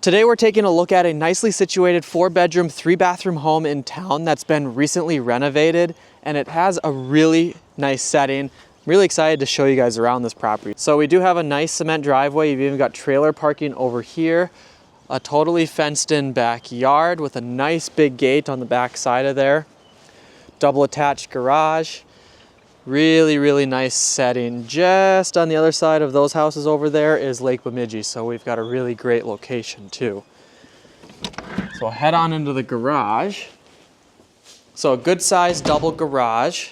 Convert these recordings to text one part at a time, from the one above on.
Today we're taking a look at a nicely situated 4-bedroom, 3-bathroom home in town that's been recently renovated, and it has a really nice setting. I'm really excited to show you guys around this property. So we do have a nice cement driveway. You've even got trailer parking over here, a totally fenced in backyard with a nice big gate on the back side of there, double attached garage. Really nice setting. Just on the other side of those houses over there is Lake Bemidji, so we've got a really great location too. So we'll head on into the garage. So a good sized double garage.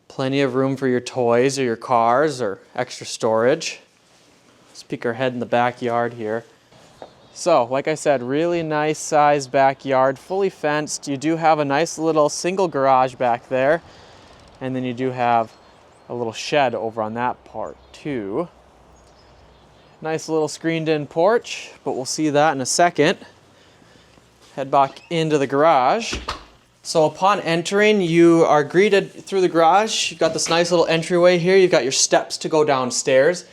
Plenty of room for your toys or your cars or extra storage. Let's peek our head in the backyard here. So, like I said, really nice sized backyard, fully fenced. You do have a nice little single garage back there. And then you do have a little shed over on that part too. Nice little screened in porch, but we'll see that in a second. Head back into the garage. So upon entering, you are greeted through the garage. You've got this nice little entryway here. You've got your steps to go downstairs.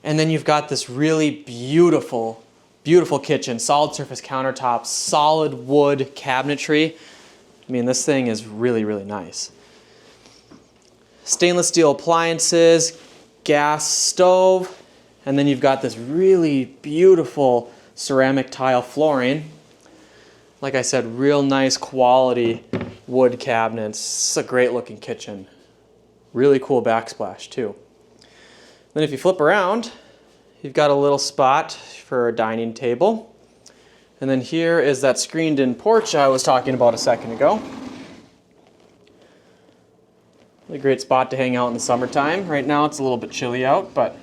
And then you've got this really beautiful kitchen. Solid surface countertops, solid wood cabinetry. I mean, this thing is really nice. Stainless steel appliances, gas stove, and then you've got this really beautiful ceramic tile flooring. Like I said, real nice quality wood cabinets. It's a great looking kitchen. Really cool backsplash too. Then if you flip around, you've got a little spot for a dining table. And then here is that screened in porch I was talking about a second ago. A great spot to hang out in the summertime. Right now it's a little bit chilly out, but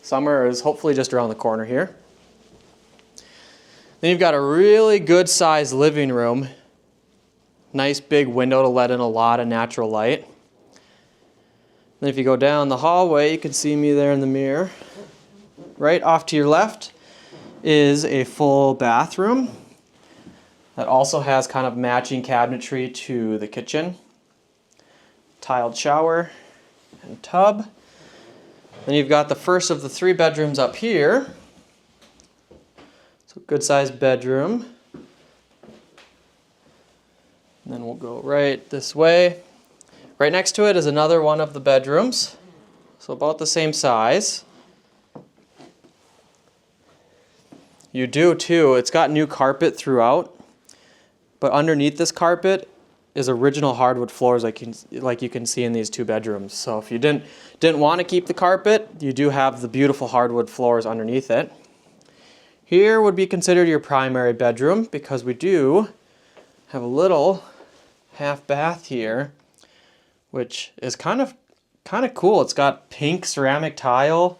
summer is hopefully just around the corner here. Then you've got a really good sized living room. Nice big window to let in a lot of natural light. Then if you go down the hallway, you can see me there in the mirror. Right off to your left is a full bathroom that also has kind of matching cabinetry to the kitchen. Tiled shower and tub. Then you've got the first of the 3 bedrooms up here. So good sized bedroom. And then we'll go right this way. Right next to it is another one of the bedrooms. So about the same size. You do too, it's got new carpet throughout, but underneath this carpet is original hardwood floors like you can see in these 2 bedrooms. So if you didn't want to keep the carpet, you do have the beautiful hardwood floors underneath it. Here would be considered your primary bedroom because we do have a little half bath here, which is kind of cool. It's got pink ceramic tile,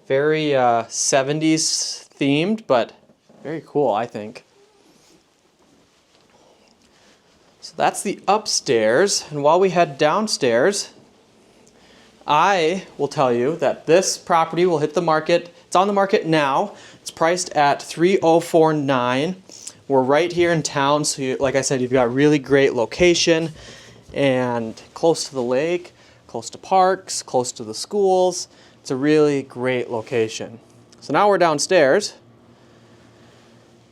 very 70s themed, but very cool, I think. So that's the upstairs, and while we head downstairs, I will tell you that this property will hit the market. It's on the market now. It's priced at $3,049. We're right here in town, so like I said, you've got really great location and close to the lake, close to parks, close to the schools. It's a really great location. So now we're downstairs.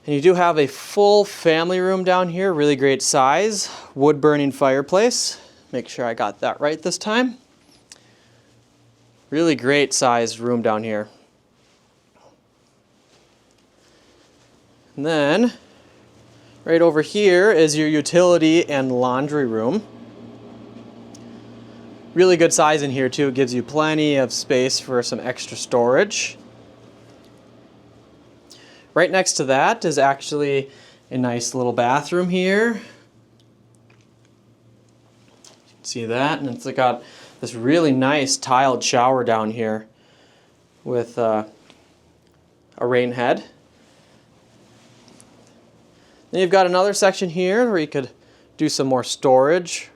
And you do have a full family room down here, really great size, wood burning fireplace. Make sure I got that right this time. Really great sized room down here. And then right over here is your utility and laundry room. Really good size in here too. It gives you plenty of space for some extra storage. Right next to that is actually a nice little bathroom here. You can see that, and it's got this really nice tiled shower down here with a rain head. Then you've got another section here where you could do some more storage,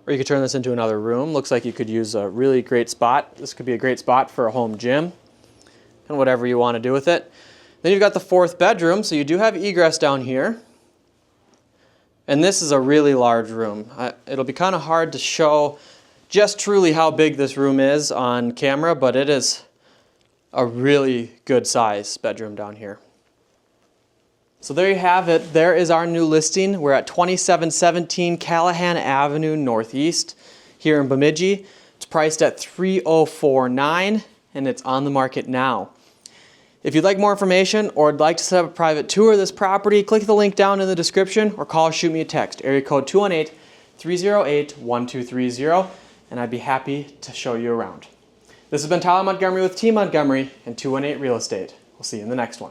or you could turn this into another room. Looks like you could use a really great spot. This could be a great spot for a home gym. And whatever you want to do with it. Then you've got the 4th bedroom, so you do have egress down here. And this is a really large room. It'll be kind of hard to show just truly how big this room is on camera, but it is a really good size bedroom down here. So there you have it. There is our new listing. We're at 2717 Calihan Avenue Northeast here in Bemidji. It's priced at $3,049 and it's on the market now. If you'd like more information or would like to set up a private tour of this property, click the link down in the description or call or shoot me a text, area code 218-308-1230, and I'd be happy to show you around. This has been Tyler Montgomery with Team Montgomery and 218 Real Estate. We'll see you in the next one.